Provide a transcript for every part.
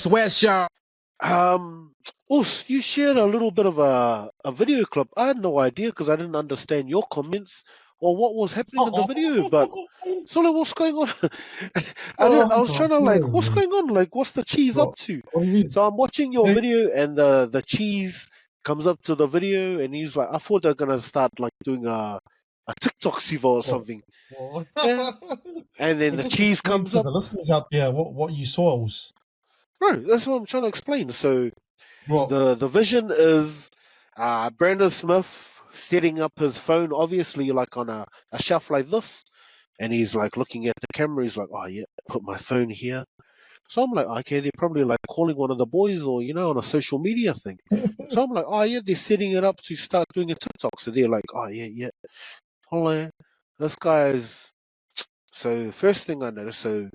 West, y'all. You shared a little bit of a video clip. I had no idea because I didn't understand your comments or what was happening in the video. But so like, what's going on? I was trying to like, what's going on? Like, what's the cheese up to? What do you mean? So I'm watching your video, and the cheese comes up to the video, and he's like, I thought they're gonna start like doing a TikTok siva or something. Yeah. And then the Just cheese explain comes to up. the listeners out there what you saw was. Right, that's what I'm trying to explain. So Well, the vision is Brandon Smith setting up his phone, obviously like on a shelf like this, and he's like looking at the camera. He's like, "Oh yeah, put my phone here." So I'm like, "Okay, they're probably like calling one of the boys, or on a social media thing." So I'm like, "Oh yeah, they're setting it up to start doing a TikTok." So they're like, "Oh yeah, hold on, this guy's." So first thing I noticed, so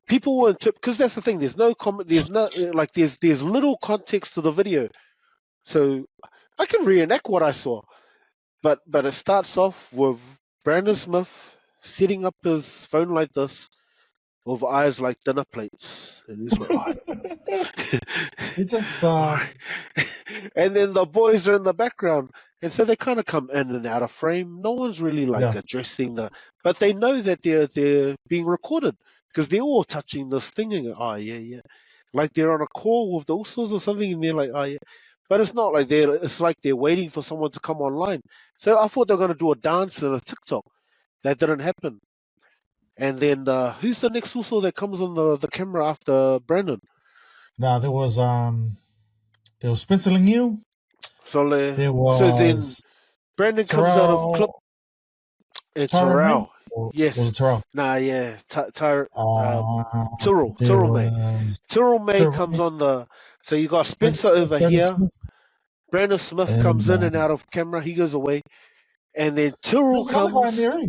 people weren't because that's the thing. There's no comment. There's no like. There's little context to the video, so I can reenact what I saw. But it starts off with Brandon Smith setting up his phone like this, with eyes like dinner plates, and he's like, it just "Alright." And then the boys are in the background, and so they kind of come in and out of frame. No one's really like addressing but they know that they're being recorded because they're all touching this thing and like they're on a call with the Usos or something, and they're like, but it's not like it's like they're waiting for someone to come online. So I thought they were going to do a dance and a TikTok. That didn't happen. And then who's the next Uso that comes on the camera after Brandon? Now there was Spencer Lemieux. So there was then Brandon comes out of clip. It's Terrell. Yes. Was it Terrell? Nah, yeah. Tyrell May. Tyrell May comes on the. So you got Spencer over here. Brandon Smith comes in and out of camera. He goes away, and then Tyrell comes. Another guy in there, eh?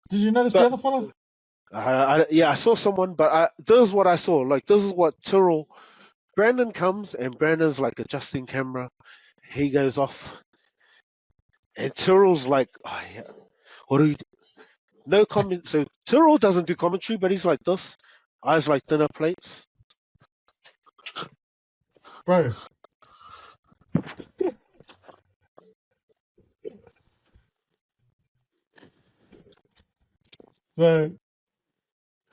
Did you notice the other fella? I saw someone, but this is what I saw. Like, this is what Tyrell. Brandon comes, and Brandon's like adjusting camera. He goes off, and Tyrell's like, "Oh yeah, what do you do?" No comment. So Tyrell doesn't do commentary, but he's like this, eyes like dinner plates. Bro. Bro.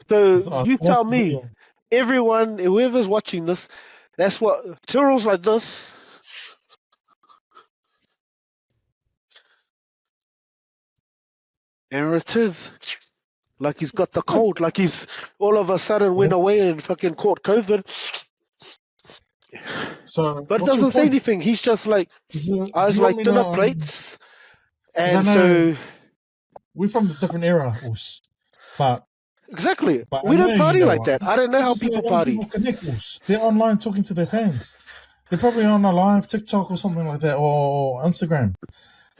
So you tell me, everyone, whoever's watching this, that's what Tyrell's like this. And it is like he's got the cold, like he's all of a sudden went away and fucking caught COVID. So, but doesn't say anything. He's just like eyes like dinner plates. And so we're from the different era, but exactly, we don't party like that. I don't know how people party. People connect, they're online talking to their fans. They're probably on a live TikTok or something like that, or Instagram.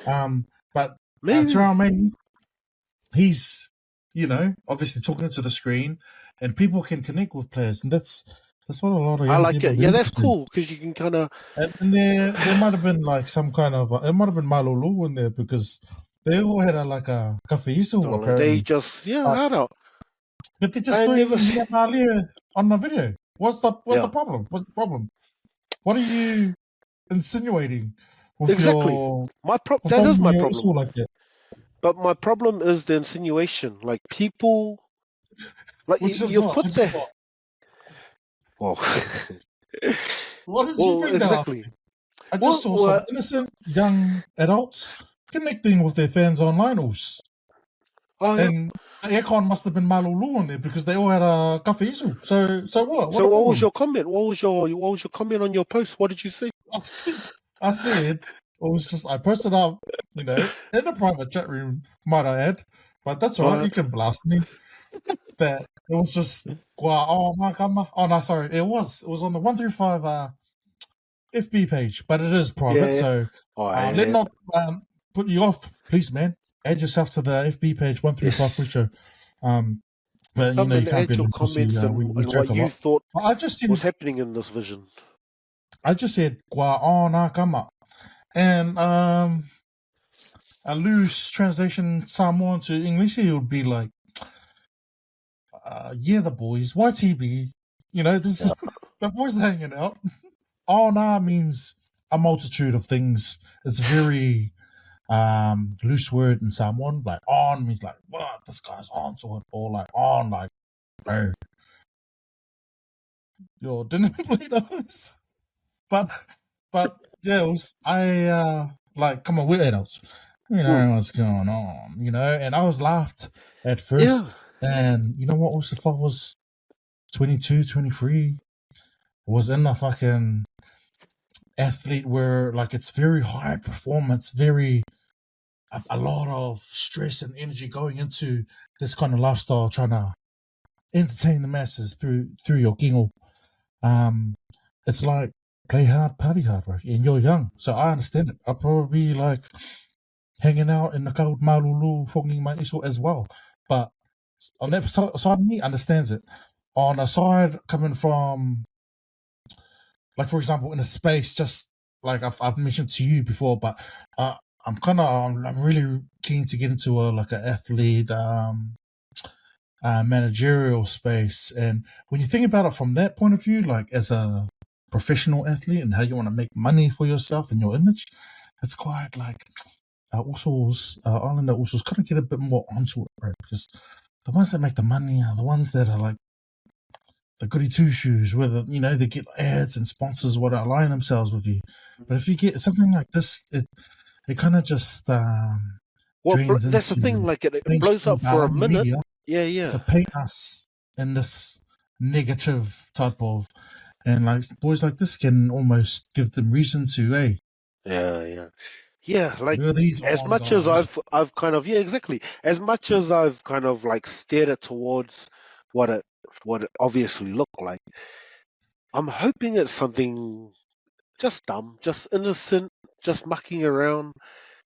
But Terrell May, he's obviously talking to the screen, and people can connect with players, and that's what a lot of I like it. Yeah, that's cool because you can kind of. And there might have been like some kind of it might have been malulu in there because they all had a kafeisu apparently. They just I don't. But they're just doing on the video. What's the problem? What's the problem? What are you insinuating? With exactly. That is my problem. Like that? But my problem is the insinuation. Like people, like you put the. Well, what did you think exactly? I just saw some innocent young adults connecting with their fans online. And aircon must have been malulu on there because they all had a kafeisu. So what? So what was your comment? What was your comment on your post? What did you say? I said it was just I posted up, in a private chat room, might I add, but that's all right. You can blast me. That it was just oh no, sorry, it was on the 135 FB page, but it is private, so let not put you off, please, man. Add yourself to the FB page 135 FOOTY Show. But you can't be your comments and what you thought I just said, was happening in this vision. I just said nakama, and a loose translation Samoan to English, it would be like, yeah, the boys, YTB, This the boys are hanging out. Ana means a multitude of things. It's very loose word in someone. Like on means like, what, this guy's on to it, or like on like, hey, yo, didn't play those. But yeah, like, come on, we're adults. What's going on, and I was laughed at first. Yeah. And you know what? Also, if I was 22, 23, was in a fucking athlete where like it's very high performance, very a lot of stress and energy going into this kind of lifestyle, trying to entertain the masses through your gingle. It's like play hard, party hard, right? And you're young, so I understand it. I'll probably be like hanging out in the cold Malulu, fogging my iso as well. But on that side of me, understands it. On a side coming from, like, for example, in a space, just like I've mentioned to you before, but I'm really keen to get into like an athlete, managerial space. And when you think about it from that point of view, like as a professional athlete and how you want to make money for yourself and your image, it's quite like Islander Usos kind of get a bit more onto it, right? Because the ones that make the money are the ones that are like the goody two shoes, whether they get ads and sponsors what align themselves with you. But if you get something like this, it kind of just Well, drains that's the thing. into Like it blows mainstream up for a Bahani minute. media Yeah, yeah. to paint us in this negative type of, and like boys like this can almost give them reason to, hey, Yeah, yeah. Yeah, like who are these as on much as guys? I've kind of, yeah, exactly. As much as I've kind of like steered it towards what it what it obviously looked like, I'm hoping it's something just dumb, just innocent, just mucking around.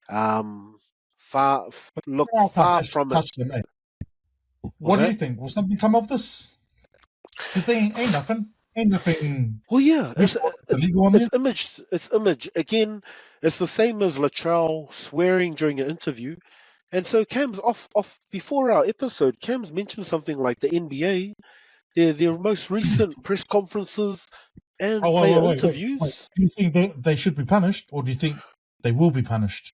Um, look I can't far from it. touch them, mate. Was What do you that? think? Will something come of this? Because they ain't nothing. Ain't nothing. Well, yeah, Loose talk. It's illegal on there. it's image. It's image again. It's the same as Latrell swearing during an interview. And so Cam's off before our episode. Cam's mentioned something like the NBA, their most recent press conferences and player Oh, wait. interviews. Do you think they should be punished, or do you think they will be punished?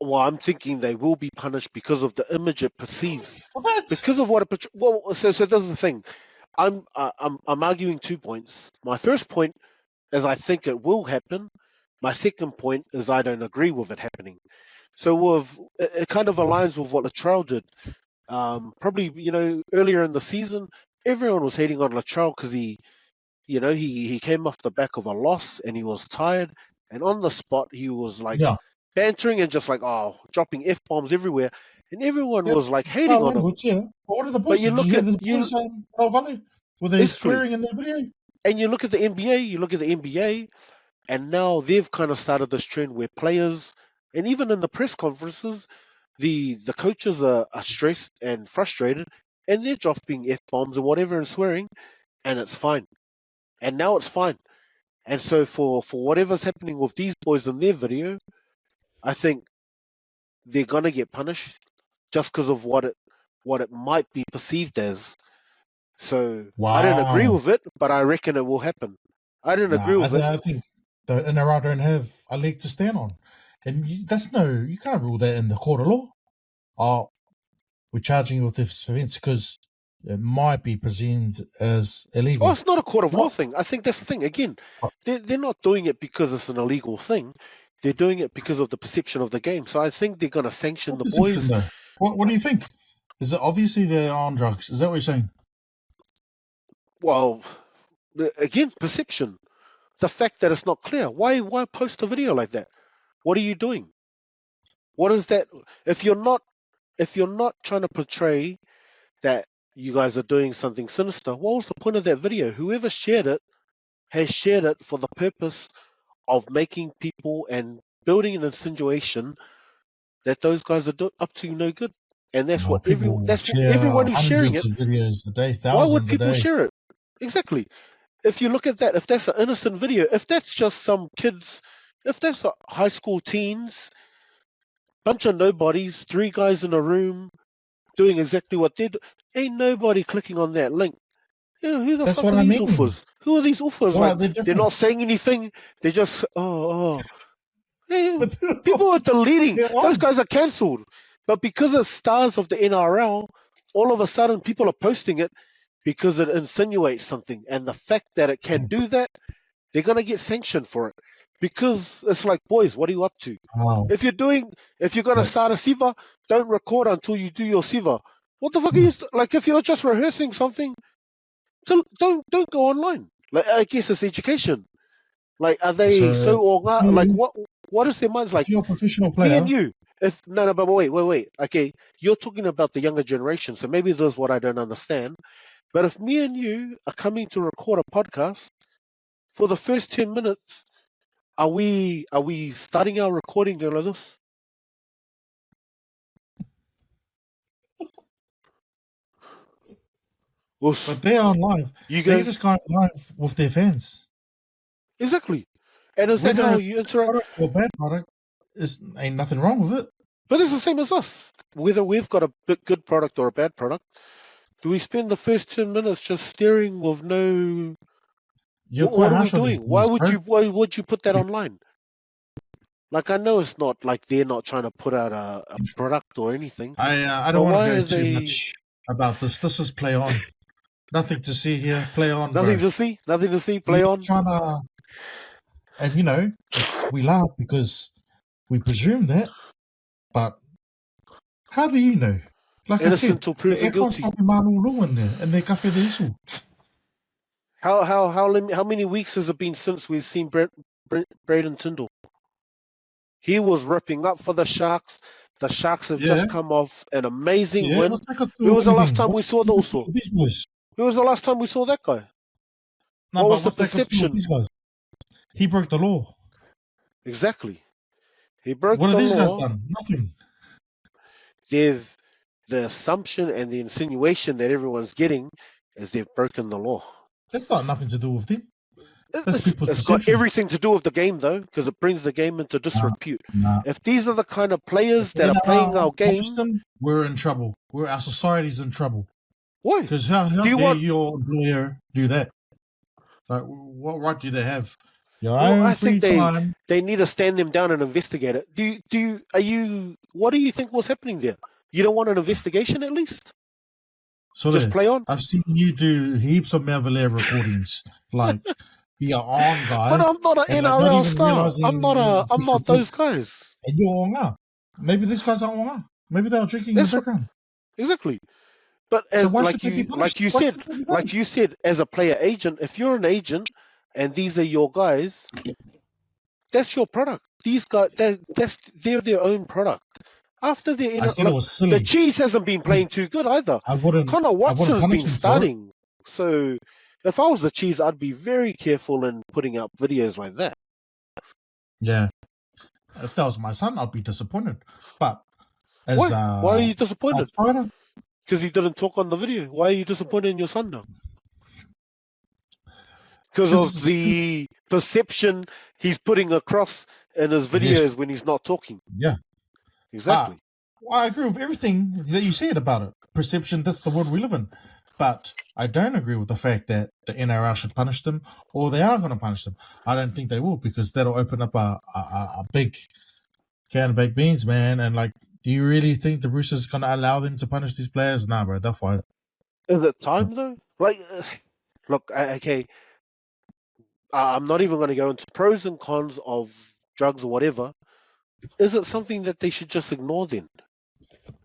Well, I'm thinking they will be punished because of the image it perceives, What? because of what it. Well, so that's the thing. I'm arguing 2 points. My first point is I think it will happen. My second point is I don't agree with it happening. So it kind of aligns with what Latrell did. Probably, earlier in the season, everyone was hating on Latrell because he came off the back of a loss and he was tired. And on the spot, he was like Yeah. bantering and just like, dropping F bombs everywhere. And everyone Yeah. was like hating Foul on him. language, yeah. But what are the But boys? you Did you look hear at, the boys Roll Valley? Were they basically, swearing in their video? and you look at the NBA, and now they've kind of started this trend where players, and even in the press conferences, the coaches are stressed and frustrated, and they're dropping F bombs and whatever and swearing, and it's fine. And now it's fine. And so for whatever's happening with these boys in their video, I think they're gonna get punished just because of what it might be perceived as. So I don't agree Wow. with it, but I reckon it will happen. I don't agree Nah, with it. I think the NRL don't have a leg to stand on. And you can't rule that in the court of law. Oh, we're charging you with this offence because it might be presumed as Oh, illegal. it's not a court of law What? thing. I think that's the thing. Again, they're not doing it because it's an illegal thing. They're doing it because of the perception of the game. So I think they're gonna sanction What the perception boys. though? What do you think? Is it obviously they're on drugs? Is that what you're saying? Well, again, perception. The fact that it's not clear. Why post a video like that? What are you doing? What is that? If you're not if you're not trying to portray that you guys are doing something sinister, what was the point of that video? Whoever shared it has shared it for the purpose of making people and building an insinuation that those guys are up to no good. And No, people that's what share everyone who's sharing hundreds it. of videos a day, Why would thousands a people day. share it? Exactly. If you look at that, if that's an innocent video, if that's just some kids, if that's a high school teens, bunch of nobodies, three guys in a room doing exactly what they do, ain't nobody clicking on that link. You know, who the That's fuck what are I these mean. UFOs? Who are these UFOs? Why Like, are they they're different? not saying anything. They just, Hey, But people are deleting. they're Those on. guys are cancelled. But because it's stars of the NRL, all of a sudden people are posting it because it insinuates something. And the fact that it can do that, they're going to get sanctioned for it. Because it's like, boys, what are you up to? Wow. If you're going to But, start a siva, don't record until you do your siva. What the fuck are you, like, if you're just rehearsing something, don't go online. Like, I guess it's education. Like, are they so so like, what is their minds if like? you're a professional Me and player, you. If no, but wait. Okay, you're talking about the younger generation, so maybe this is what I don't understand. But if me and you are coming to record a podcast for the first 10 minutes, are we starting our recording like this? but Us, they're on live. you They guys, just go live with their fans. exactly. And is that Whether how it's you interact? product or bad product, ain't nothing wrong with it. But it's the same as us. Whether we've got a good product or a bad product, do we spend the first 10 minutes just staring with no? You're What quite are we harsh on these doing? Why boys, would bro. you? Why would you put that online? Like, I know it's not like they're not trying to put out a product or anything, I but don't want to why go are too they much about this. This is play on. Nothing to see here. Play on, nothing bro. to see? Nothing to see? You're Play on. trying to, and it's we laugh because we presume that, but how do you know? Like I Innocent said, till the proven aircon's guilty. probably Manu in there, and they cafe the issue. How many weeks has it been since we've seen Braden Tyndall? He was ripping up for the Sharks. The Sharks have Yeah, just come off an amazing yeah. win. Let's take us When through was the last everything. time we What's saw with Dawson? these boys? When was the last time we saw that guy? No, What but was the what's that got to do with perception? these guys? He broke the law. Exactly. He broke What have the these guys law. done? Nothing. They've the assumption and the insinuation that everyone's getting is they've broken the law. That's got nothing to do with them. That's It's, people's it's got perception. everything to do with the game, though, because it brings the game into Nah, disrepute. nah. If these are the kind of If players the that are playing NRL our punish game, them, we're in trouble. Our society's in trouble. why? Because how Do you dare want? your employer do that? Like, what right do they have? Your Well, own I think free time. they need to stand them down and investigate it. What do you think was happening there? You don't want an investigation at least? So Just there, play on. I've seen you do heaps of Mavalier recordings. Like, be an on But guy, I'm not an and like not NRL even star. realizing I'm not disrepute. those guys. And you're on. Maybe these guys aren't on. Maybe they're drinking in the That's background. exactly. But So as why should they be punished? Why should they be like punished? you said, as a player agent, if you're an agent and these are your guys, that's your product. These guys, they're their own product. After I said it look, was the silly. cheese hasn't been playing too good either. I wouldn't. Connor I wouldn't Watson's punish been them for it. starting, so if I was the cheese, I'd be very careful in putting up videos like that. Yeah. If that was my son, I'd be disappointed. But as Why? Why are a you disappointed? outsider, Because he didn't talk on the video. Why are you disappointed in your son now? Because of because the perception he's putting across in his yes, videos when he's not talking. yeah. Exactly. I agree with everything that you said about it. Perception, that's the world we live in. But I don't agree with the fact that the NRL should punish them or they are going to punish them. I don't think they will because that'll open up a big can of baked beans, man. And like, do you really think the Roosters going to allow them to punish these players? Nah, bro, they'll fight it. Is it time though? Like, look, okay, I'm not even going to go into pros and cons of drugs or whatever. Is it something that they should just ignore then?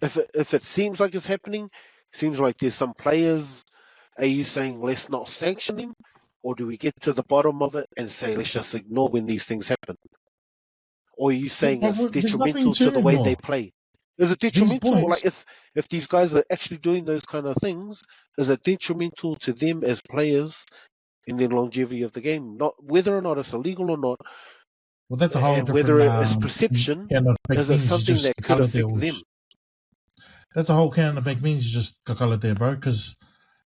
If it seems like it's happening, seems like there's some players. Are you saying let's not sanction them, or do we get to the bottom of it and say let's just ignore when these things happen? Or are you saying But it's there's nothing detrimental to to the way they ignore. play? Is it These detrimental? boys, Like if these guys are actually doing those kind of things, is it detrimental to them as players in the longevity of the game? Not whether or not it's illegal or not, well, that's a whole and whether different it is perception, can of baked is it beans. You something just that could colored affect those. them? That's a whole can of baked beans. You just colored there, bro. Because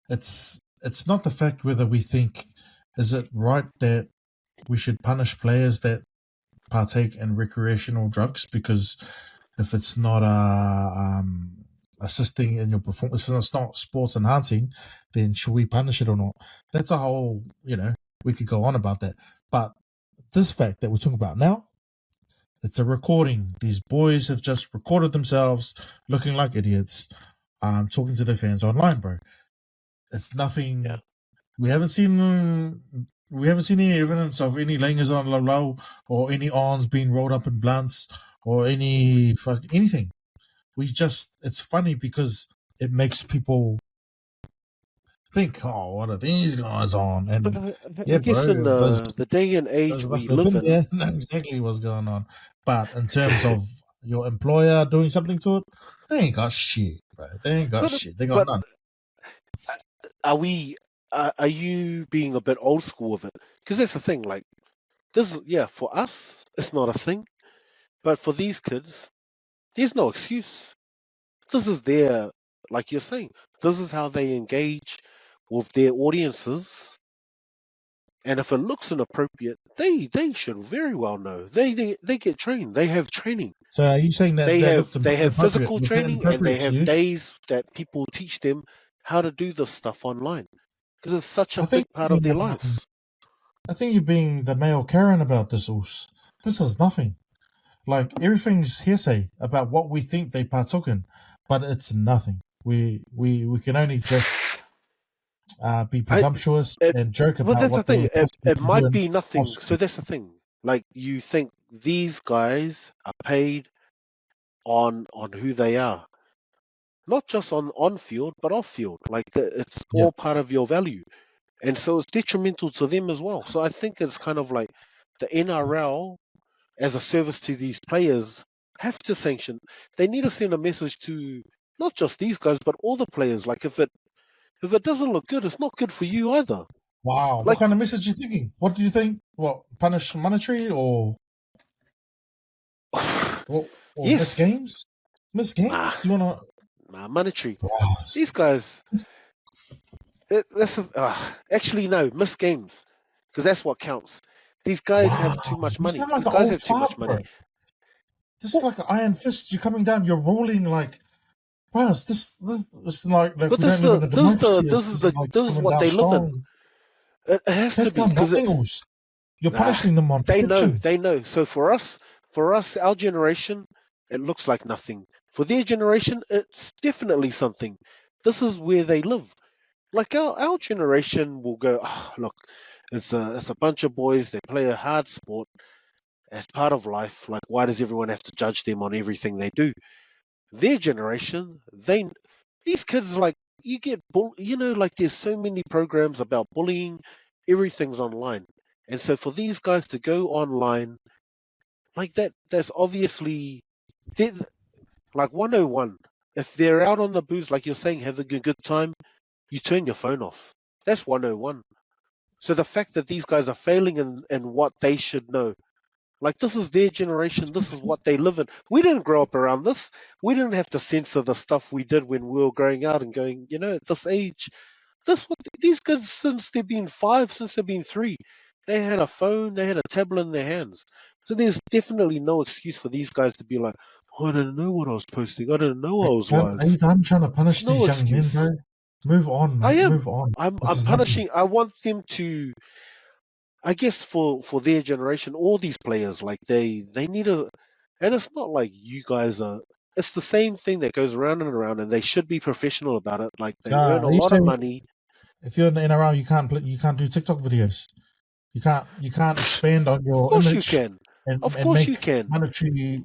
it's not the fact whether we think is it right that we should punish players that partake in recreational drugs because if it's not assisting in your performance and it's not sports enhancing, then should we punish it or not? That's a whole, we could go on about that. But this fact that we're talking about now, it's a recording. These boys have just recorded themselves looking like idiots, talking to their fans online, bro. It's nothing. Yeah. We haven't seen any evidence of any langers on low or any arms being rolled up in blunts or anything. It's funny because it makes people think, oh, what are these guys on? But And I yeah, guess in bro, those the day and age of us we that have live been in, there know exactly what's going on. But in terms of your employer doing something to it, they ain't got shit, bro. They ain't got but shit. They got but none. are we? Are you being a bit old school with it? Because that's the thing. Like this, yeah, for us, it's not a thing. But for these kids, there's no excuse. This is their, like you're saying, this is how they engage with their audiences. And if it looks inappropriate, they should very well know. They get trained. They have training. So are you saying that They that have looked they have inappropriate? physical Was that training and they inappropriate to have you? days that people teach them how to do this stuff online because it's such a I think big part of their lives. I think you're being the male Karen about this. Urs. This is nothing. Like everything's hearsay about what we think they partook in, but it's nothing. We can only just be I presumptuous it, and joke well, about that's the what thing. they possibly It can do might and be nothing. So that's the thing. Like you think these guys are paid on who they are, not just on field but off field. Like it's yeah. all part of your value, and so it's detrimental to them as well. So I think it's kind of like the NRL as a service to these players have to sanction. They need to send a message to not just these guys but all the players. Like if it doesn't look good, it's not good for you either. Wow. What Like kind of message are you thinking? What do you think? What punish monetary or miss yes, games? Miss nah, games? You wanna? monetary. Wow. These guys, actually no, miss games because that's what counts. These guys Wow. have too much You money. sound like These an guys old have too fart, much money. bro. This is Well, like an iron fist. You're coming down. You're rolling like. Wow, this is like but we don't live in a democracy. This is like this is coming what down they live in. strong. It has to That's be got because nothing else. You're nah, punishing them on they know, perception. they know. So for us, our generation, it looks like nothing. For their generation, it's definitely something. This is where they live. Like our generation will go, oh, look, it's a bunch of boys. They play a hard sport as part of life. Like, why does everyone have to judge them on everything they do? Their generation, these kids like you get like there's so many programs about bullying, everything's online. And so for these guys to go online like that, that's obviously they're- like 101. If they're out on the booze, like you're saying, having a good time, you turn your phone off. That's 101. So the fact that these guys are failing in what they should know, like this is their generation, this is what they live in. We didn't grow up around this. We didn't have to censor the stuff we did when we were growing out and going, at this age, this what these kids since they've been five, since they've been three, they had a phone, they had a tablet in their hands. So there's definitely no excuse for these guys to be like, oh, I didn't know what I was posting. I didn't know I was Are you live. done trying to There's punish no these young men, excuse. bro? Move on, I mate. am. Move on. This I'm is nothing. punishing. I want them to. I guess for their generation, all these players like they need a, and it's not like you guys are. It's the same thing that goes around and around, and they should be professional about it. Like they earn a Are you lot of saying money. if you're in the NRL, you can't do TikTok videos? You can't expand on Of your course you image can. Of and course make you can. monetary,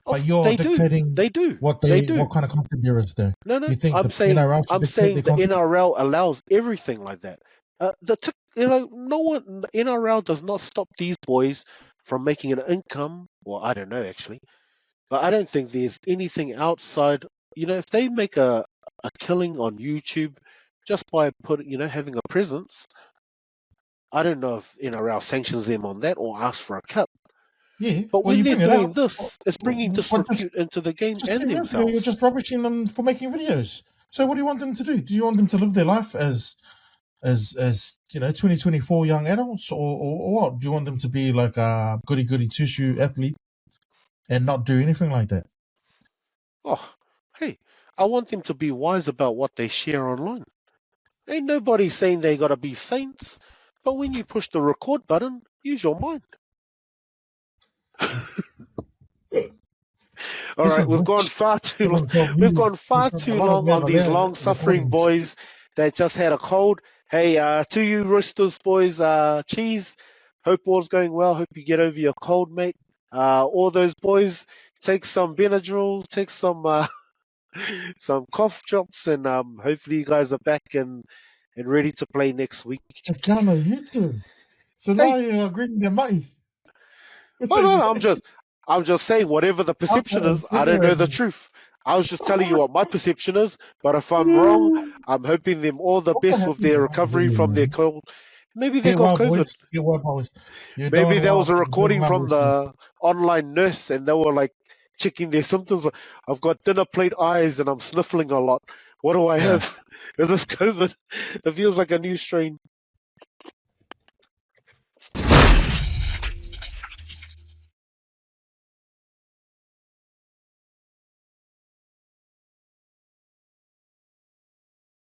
but Of you're they do. dictating They do. They do. what kind of content there is there. No, no. You think the NRL should I'm dictate saying their the content? NRL allows everything like that. No one. The NRL does not stop these boys from making an income. Well, I don't know actually, but I don't think there's anything outside. If they make a killing on YouTube just by having a presence, I don't know if NRL sanctions them on that or asks for a cut. Yeah. But Well, when you they're bring it doing out, this, it's bringing but disrepute into the game just and say no. You're themselves. just rubbishing them for making videos. So what do you want them to do? Do you want them to live their life as 2024 young adults, or what? Do you want them to be like a goody two shoe athlete and not do anything like that? Oh, hey, I want them to be wise about what they share online. Ain't nobody saying they gotta be saints, but when you push the record button, use your mind. All This right, is we've gone rich. far too long. Coming from We've me. gone We've far got a too lot of long on these lavalier long-suffering recordings. boys that just had a cold. Hey, to you Roosters boys, cheese. Hope all's going well. Hope you get over your cold, mate. All those boys, take some Benadryl, take some some cough drops, and hopefully you guys are back and ready to play next week. Check down on YouTube. So now Hey, you're agreeing with Matty. oh no, I'm just saying whatever the perception I'm is, I don't know the insinuating. truth. I was just telling you what my perception is, but if I'm wrong, I'm hoping them all the What the best heck with is their wrong with recovery you, from their man? cold. Maybe they Get got well, COVID. boys. Get well, boys. You Maybe don't there was want a to bring recording my from Roosters. the online nurse and they were like checking their symptoms. I've got dinner plate eyes and I'm sniffling a lot. What do I Yeah. have? Is this COVID? It feels like a new strain.